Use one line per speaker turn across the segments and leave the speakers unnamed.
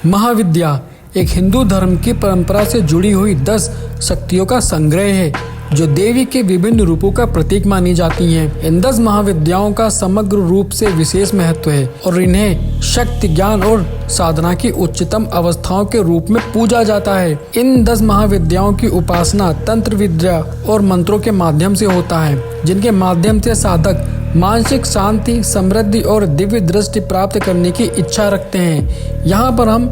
महाविद्या एक हिंदू धर्म की परंपरा से जुड़ी हुई 10 शक्तियों का संग्रह है जो देवी के विभिन्न रूपों का प्रतीक मानी जाती हैं। इन 10 महाविद्याओं का समग्र रूप से विशेष महत्व है और इन्हें शक्ति, ज्ञान और साधना की उच्चतम अवस्थाओं के रूप में पूजा जाता है। इन 10 महाविद्याओं की उपासना तंत्र विद्या और मंत्रों के माध्यम से होता है, जिनके माध्यम से साधक मानसिक शांति, समृद्धि और दिव्य दृष्टि प्राप्त करने की इच्छा रखते हैं। यहाँ पर हम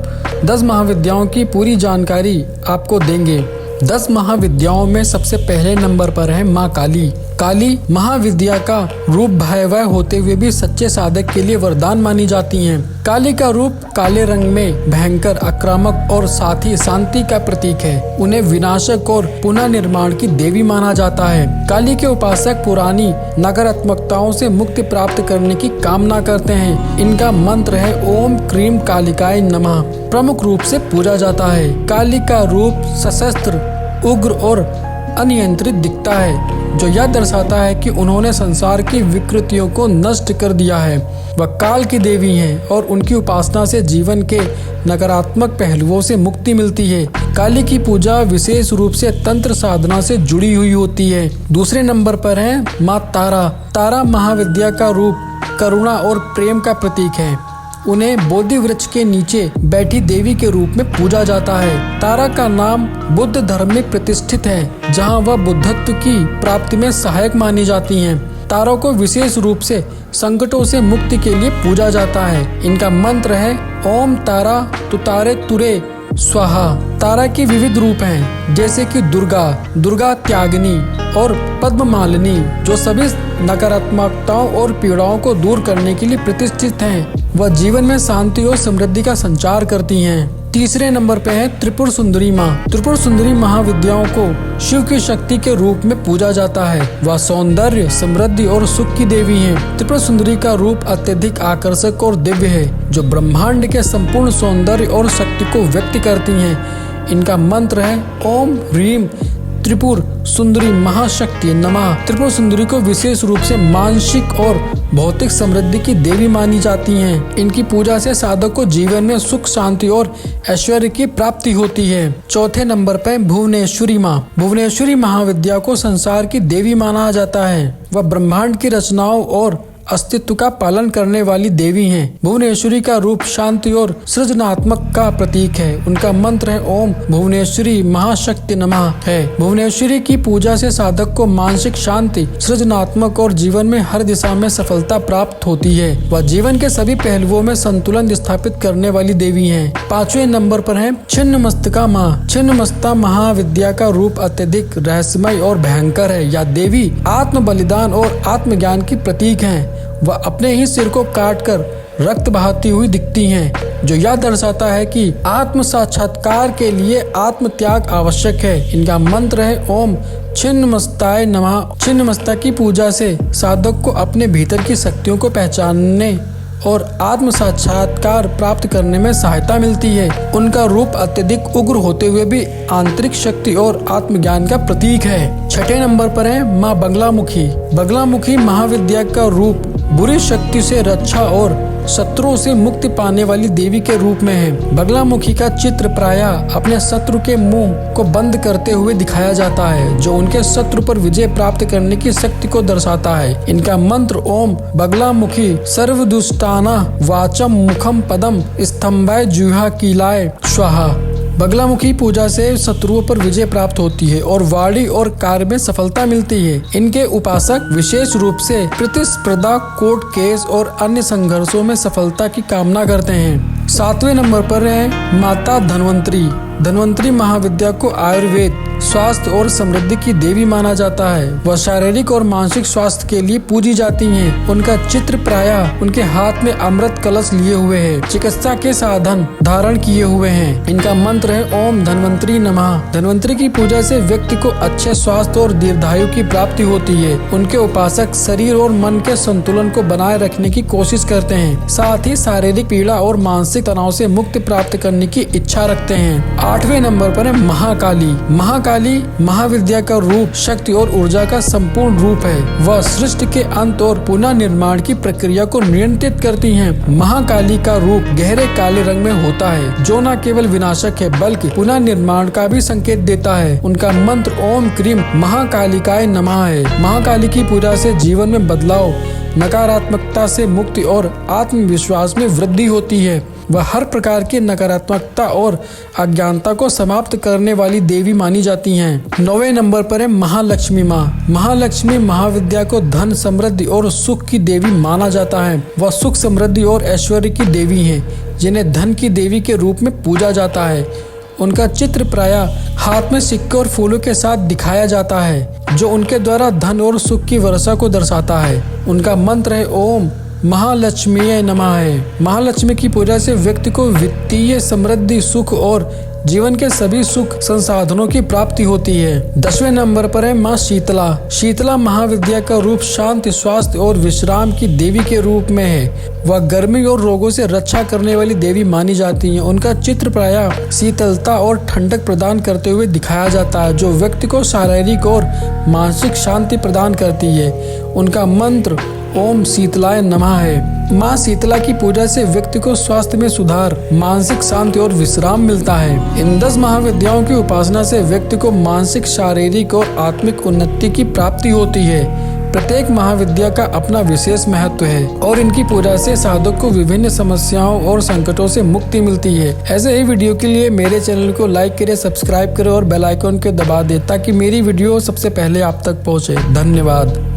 10 महाविद्याओं की पूरी जानकारी आपको देंगे। 10 महाविद्याओं में सबसे पहले नंबर पर है माँ काली। काली महाविद्या का रूप भयावह होते हुए भी सच्चे साधक के लिए वरदान मानी जाती हैं। काली का रूप काले रंग में भयंकर, आक्रामक और साथ ही शांति का प्रतीक है। उन्हें विनाशक और पुनः निर्माण की देवी माना जाता है। काली के उपासक पुरानी नकारात्मकताओं से मुक्ति प्राप्त करने की कामना करते हैं। इनका मंत्र है ओम क्रीम कालिकाय नमः। प्रमुख रूप से पूजा जाता है। काली का रूप सशस्त्र, उग्र और अनियंत्रित दिखता है, जो यह दर्शाता है कि उन्होंने संसार की विकृतियों को नष्ट कर दिया है। वह काल की देवी हैं और उनकी उपासना से जीवन के नकारात्मक पहलुओं से मुक्ति मिलती है। काली की पूजा विशेष रूप से तंत्र साधना से जुड़ी हुई होती है। दूसरे नंबर पर है माँ तारा। तारा महाविद्या का रूप करुणा और प्रेम का प्रतीक है। उन्हें बोधि वृक्ष के नीचे बैठी देवी के रूप में पूजा जाता है। तारा का नाम बुद्ध धर्म में प्रतिष्ठित है, जहां वह बुद्धत्व की प्राप्ति में सहायक मानी जाती हैं। तारों को विशेष रूप से संकटों से मुक्ति के लिए पूजा जाता है। इनका मंत्र है ओम तारा तुतारे तुरे स्वाहा। तारा के विविध रूप हैं, जैसे कि दुर्गा त्यागिनी और पद्ममालिनी, जो सभी नकारात्मकताओं और पीड़ाओं को दूर करने के लिए प्रतिष्ठित हैं। वह जीवन में शांति और समृद्धि का संचार करती हैं। तीसरे नंबर पे है त्रिपुर सुंदरी माँ। त्रिपुर सुंदरी महाविद्याओं को शिव की शक्ति के रूप में पूजा जाता है। वह सौंदर्य, समृद्धि और सुख की देवी हैं। त्रिपुर सुंदरी का रूप अत्यधिक आकर्षक और दिव्य है, जो ब्रह्मांड के संपूर्ण सौंदर्य और शक्ति को व्यक्त करती हैं। इनका मंत्र है ओम ह्रीम त्रिपुर सुंदरी महाशक्ति नमः। त्रिपुर सुंदरी को विशेष रूप से मानसिक और भौतिक समृद्धि की देवी मानी जाती हैं। इनकी पूजा से साधक को जीवन में सुख, शांति और ऐश्वर्य की प्राप्ति होती है। चौथे नंबर पर भुवनेश्वरी माँ। भुवनेश्वरी महाविद्या को संसार की देवी माना जाता है। वह ब्रह्मांड की रचनाओं और अस्तित्व का पालन करने वाली देवी हैं। भुवनेश्वरी का रूप शांति और सृजनात्मक का प्रतीक है। उनका मंत्र है ओम भुवनेश्वरी महाशक्ति नमः है। भुवनेश्वरी की पूजा से साधक को मानसिक शांति, सृजनात्मक और जीवन में हर दिशा में सफलता प्राप्त होती है। वह जीवन के सभी पहलुओं में संतुलन स्थापित करने वाली देवी हैं। 5वें नंबर पर है छिन्नमस्तिका माँ। छिन्नमस्तिका महाविद्या का रूप अत्यधिक रहस्यमय और भयंकर है। यह देवी आत्म बलिदान और आत्मज्ञान की प्रतीक है। वह अपने ही सिर को काटकर रक्त बहाती हुई दिखती हैं, जो यह दर्शाता है कि आत्म साक्षात्कार के लिए आत्म त्याग आवश्यक है। इनका मंत्र है ओम छिन्नमस्ताय नमः। छिन्नमस्ता की पूजा से साधक को अपने भीतर की शक्तियों को पहचानने और आत्म साक्षात्कार प्राप्त करने में सहायता मिलती है। उनका रूप अत्यधिक उग्र होते हुए भी आंतरिक शक्ति और आत्मज्ञान का प्रतीक है। 6ठे नंबर पर है माँ बगलामुखी। बगलामुखी महाविद्या का रूप बुरी शक्ति से रक्षा और शत्रुओं से मुक्ति पाने वाली देवी के रूप में है। बगलामुखी का चित्र प्रायः अपने शत्रु के मुंह को बंद करते हुए दिखाया जाता है, जो उनके शत्रु पर विजय प्राप्त करने की शक्ति को दर्शाता है। इनका मंत्र ओम बगलामुखी सर्वदुष्टाना वाचम मुखम पदम स्तंभाय जुहा कीलाय स्वाहा। बगलामुखी पूजा से शत्रुओं पर विजय प्राप्त होती है और वाणी और कार्य में सफलता मिलती है। इनके उपासक विशेष रूप से प्रतिस्पर्धा, कोर्ट केस और अन्य संघर्षों में सफलता की कामना करते हैं। 7वें नंबर पर है माता धन्वंतरी। धन्वंतरी महाविद्या को आयुर्वेद, स्वास्थ्य और समृद्धि की देवी माना जाता है। वह शारीरिक और मानसिक स्वास्थ्य के लिए पूजी जाती हैं। उनका चित्र प्रायः उनके हाथ में अमृत कलश लिए हुए है, चिकित्सा के साधन धारण किए हुए हैं। इनका मंत्र है ओम धन्वंतरी नमः। धन्वंतरी की पूजा से व्यक्ति को अच्छे स्वास्थ्य और दीर्घायु की प्राप्ति होती है। उनके उपासक शरीर और मन के संतुलन को बनाए रखने की कोशिश करते हैं, साथ ही शारीरिक पीड़ा और मानसिक तनाव से मुक्ति प्राप्त करने की इच्छा रखते हैं। 8वें नंबर पर है महाकाली। महाकाली महाविद्या का रूप शक्ति और ऊर्जा का संपूर्ण रूप है। वह सृष्टि के अंत और पुनः निर्माण की प्रक्रिया को नियंत्रित करती हैं। महाकाली का रूप गहरे काले रंग में होता है, जो न केवल विनाशक है बल्कि पुनः निर्माण का भी संकेत देता है। उनका मंत्र ओम क्रीम महाकालिकाय नमः है। महाकाली की पूजा से जीवन में बदलाव, नकारात्मकता से मुक्ति और आत्मविश्वास में वृद्धि होती है। वह हर प्रकार की नकारात्मकता और अज्ञानता को समाप्त करने वाली देवी मानी जाती हैं। 9वें नंबर पर है महालक्ष्मी माँ। महालक्ष्मी महाविद्या को धन, समृद्धि और सुख की देवी माना जाता है। वह सुख, समृद्धि और ऐश्वर्य की देवी हैं, जिन्हें धन की देवी के रूप में पूजा जाता है। उनका चित्र प्रायः हाथ में सिक्के और फूलों के साथ दिखाया जाता है, जो उनके द्वारा धन और सुख की वर्षा को दर्शाता है। उनका मंत्र है ओम महालक्ष्मीये नमः है। महालक्ष्मी की पूजा से व्यक्ति को वित्तीय समृद्धि, सुख और जीवन के सभी सुख संसाधनों की प्राप्ति होती है। 10वें नंबर पर है माँ शीतला। शीतला महाविद्या का रूप शांति, स्वास्थ्य और विश्राम की देवी के रूप में है। वह गर्मी और रोगों से रक्षा करने वाली देवी मानी जाती है। उनका चित्र प्रायः शीतलता और ठंडक प्रदान करते हुए दिखाया जाता है, जो व्यक्ति को शारीरिक और मानसिक शांति प्रदान करती है। उनका मंत्र ओम शीतलाय नमः है। माँ शीतला की पूजा से व्यक्ति को स्वास्थ्य में सुधार, मानसिक शांति और विश्राम मिलता है। इन 10 महाविद्याओं की उपासना से व्यक्ति को मानसिक, शारीरिक और आत्मिक उन्नति की प्राप्ति होती है। प्रत्येक महाविद्या का अपना विशेष महत्व है और इनकी पूजा से साधक को विभिन्न समस्याओं और संकटों से मुक्ति मिलती है। ऐसे ही वीडियो के लिए मेरे चैनल को लाइक करें, सब्सक्राइब करें और बेल आइकन को दबा दें, ताकि मेरी वीडियो सबसे पहले आप तक पहुँचे। धन्यवाद।